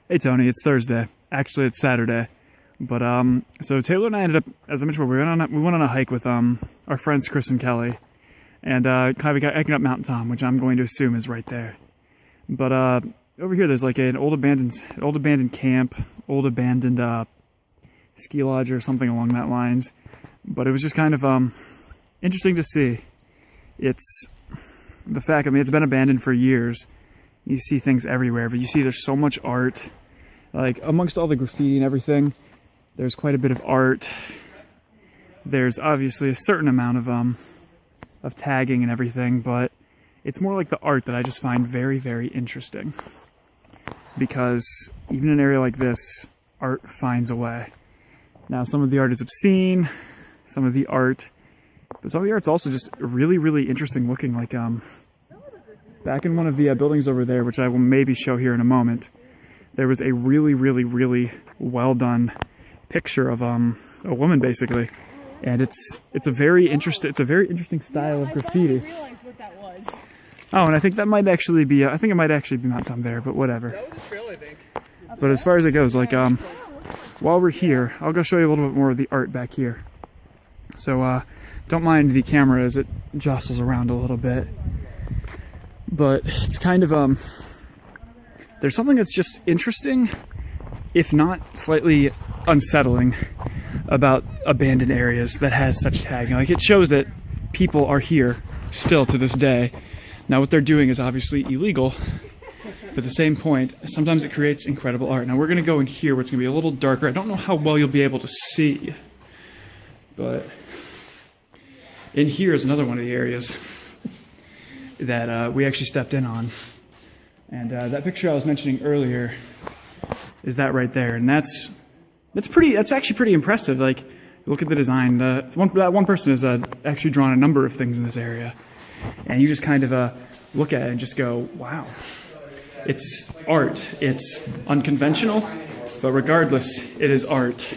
Hey Tony, it's Thursday. Actually, it's Saturday. But so Taylor and I ended up, as I mentioned before, we went on a hike with our friends Chris and Kelly, and kind of hiking up Mount Tom, which I'm going to assume is right there. But over here, there's like an old abandoned camp, old abandoned ski lodge or something along that lines. But it was just kind of interesting to see. It's the fact. I mean, it's been abandoned for years. You see things everywhere, but you see there's so much art. Like, amongst all the graffiti and everything, there's quite a bit of art. There's obviously a certain amount of tagging and everything, but it's more like the art that I just find very, very interesting. Because even in an area like this, art finds a way. Now, some of the art is obscene, but some of the art's also just really, really interesting looking. Like, back in one of the buildings over there, which I will maybe show here in a moment, there was a really, really, really well done picture of a woman, basically, and it's a very interesting style of graffiti. I didn't realize what that was. Oh, and I think that might actually be I think it might actually be Mount Tom there, but whatever. That was a trail, I think. But as far as it goes, like while we're here, I'll go show you a little bit more of the art back here. So don't mind the camera as it jostles around a little bit. But it's kind of, there's something that's just interesting, if not slightly unsettling, about abandoned areas that has such tagging. Like, it shows that people are here still to this day. Now, what they're doing is obviously illegal, but at the same point, sometimes it creates incredible art. Now, we're going to go in here where it's going to be a little darker. I don't know how well you'll be able to see, but in here is another one of the areas that we actually stepped in on, and that picture I was mentioning earlier is that right there, and that's actually pretty impressive. Like, look at the design. That one person has actually drawn a number of things in this area, and you just kind of look at it and just go, wow, it's art. It's unconventional, but regardless, it is art.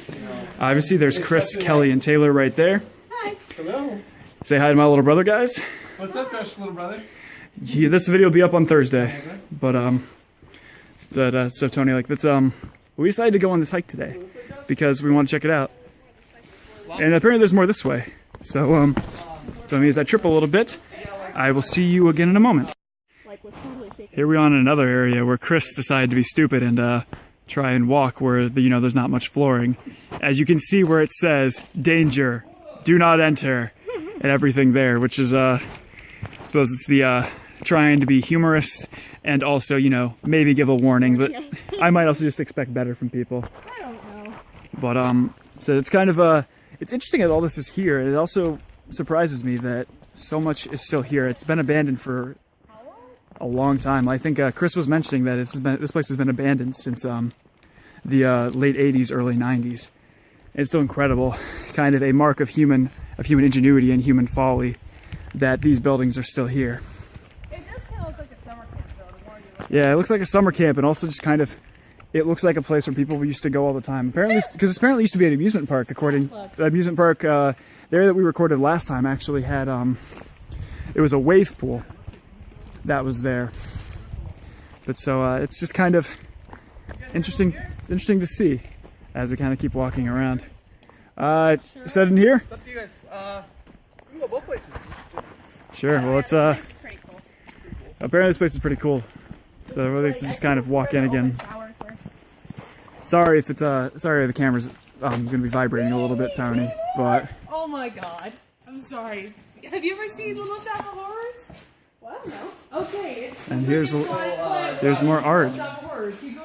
Obviously, there's Chris, Kelly, and Taylor right there. Hi. Hello. Say hi to my little brother, guys. What's up, Josh, little brother? Yeah, this video will be up on Thursday, but so Tony, like, that's we decided to go on this hike today because we want to check it out, and apparently there's more this way. So as I trip a little bit, I will see you again in a moment. Here we are in another area where Chris decided to be stupid and try and walk where there's not much flooring. As you can see where it says "Danger, do not enter," and everything there, which is I suppose it's the trying to be humorous and also, maybe give a warning, but yes. I might also just expect better from people. I don't know. But so it's kind of it's interesting that all this is here, and it also surprises me that so much is still here. It's been abandoned for a long time. I think Chris was mentioning that this place has been abandoned since the late 80s, early 90s. And it's still incredible, kind of a mark of human ingenuity and human folly that these buildings are still here. It does kind of look like a summer camp, though. The more you look. Yeah, it looks like a summer camp, and also just kind of, it looks like a place where people used to go all the time. Apparently, because apparently it used to be an amusement park. According the amusement park there that we recorded last time actually had it was a wave pool that was there. But so it's just kind of interesting to see as we kind of keep walking around. Set in here? It's up to you guys. We can go both places. Sure. Well, it's Pretty cool. apparently this place is pretty cool. So we'll just kind of walk in again. Sorry if it's sorry the camera's going to be vibrating a little bit, Tony. But Oh my god. I'm sorry. Have you ever seen Little Shop of Horrors? Well, no. Okay. and there's more art.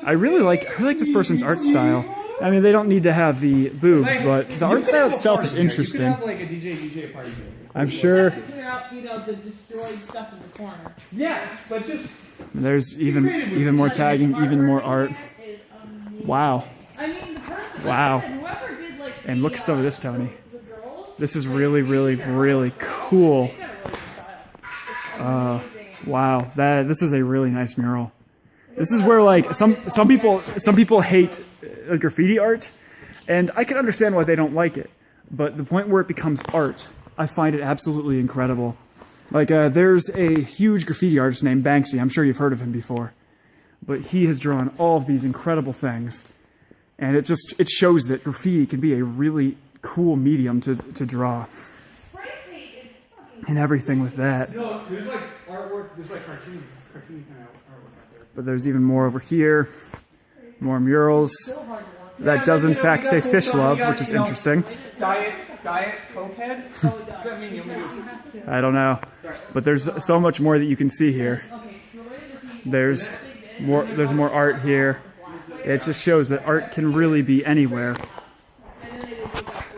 I really like this person's art style. I mean, they don't need to have the boobs, but the art style itself is interesting. You could have like a DJ party here. I'm sure Clear out, the destroyed stuff in the corner. Yes, but just there's even more tagging, even more art. Wow. I mean, the person, Wow. like I said, whoever did, like, And look at some of this, Tony. the girls, This is really, really, really cool. they got a really good style. Wow, this is a really nice mural. This is where, like, some people hate graffiti art, and I can understand why they don't like it. But the point where it becomes art, I find it absolutely incredible. Like, there's a huge graffiti artist named Banksy. I'm sure you've heard of him before. but he has drawn all of these incredible things. And it shows that graffiti can be a really cool medium to draw. Spray paint is fucking. And everything with that. No, there's like artwork, there's like cartoon kind of artwork out there. But there's even more over here. More murals. That does in fact say fish love, which is interesting. Diet cokehead? What does that mean? You want me to- I don't know. But there's so much more that you can see here. There's more art here. It just shows that art can really be anywhere.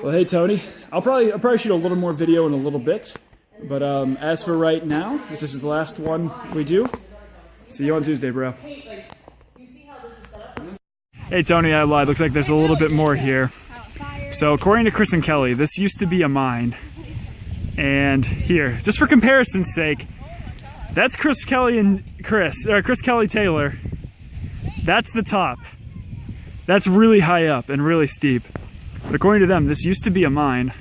Well, hey Tony, I'll probably shoot a little more video in a little bit. But as for right now, if this is the last one we do, see you on Tuesday, bro. Hey Tony, I lied. Looks like there's a little bit more here. So according to Chris and Kelly, this used to be a mine. And here, just for comparison's sake, that's Chris Kelly and Chris Kelly Taylor. That's the top. That's really high up and really steep. But according to them, this used to be a mine.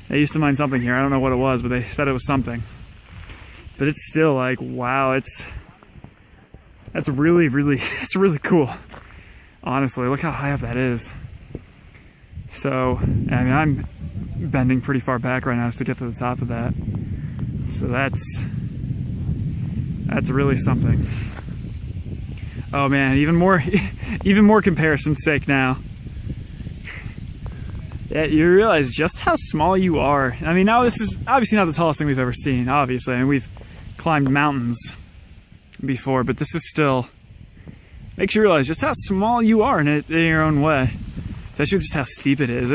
They used to mine something here. I don't know what it was, but they said it was something. But it's still like, wow, that's really, it's really cool. Honestly, look how high up that is. So, I mean, I'm bending pretty far back right now just to get to the top of that. So that's really something. Oh man, even more comparison's sake now. Yeah, you realize just how small you are. I mean, now this is obviously not the tallest thing we've ever seen, obviously. I mean, we've climbed mountains before, but this is still makes you realize just how small you are in your own way. Especially just how steep it is.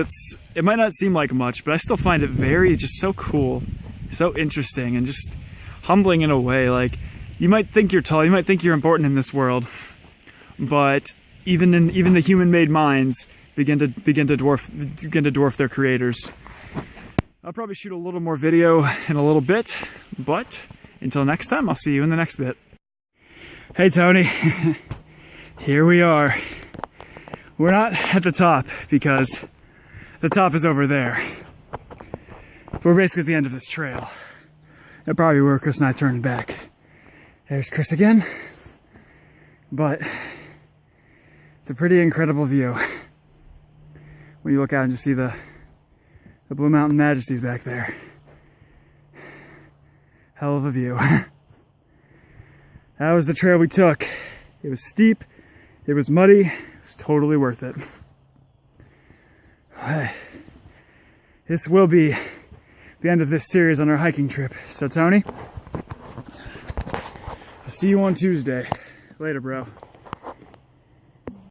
It might not seem like much, but I still find it just so cool, so interesting, and just humbling in a way. Like, you might think you're tall, you might think you're important in this world, but even the human-made mines begin to dwarf their creators. I'll probably shoot a little more video in a little bit, but until next time, I'll see you in the next bit. Hey Tony. Here we are. We're not at the top because the top is over there. We're basically at the end of this trail. That's probably where Chris and I turned back. There's Chris again. But it's a pretty incredible view. When you look out and just see the Blue Mountain Majesties back there. Hell of a view. That was the trail we took. It was steep. It was muddy. It was totally worth it. This will be the end of this series on our hiking trip. So Tony, I'll see you on Tuesday. Later, bro.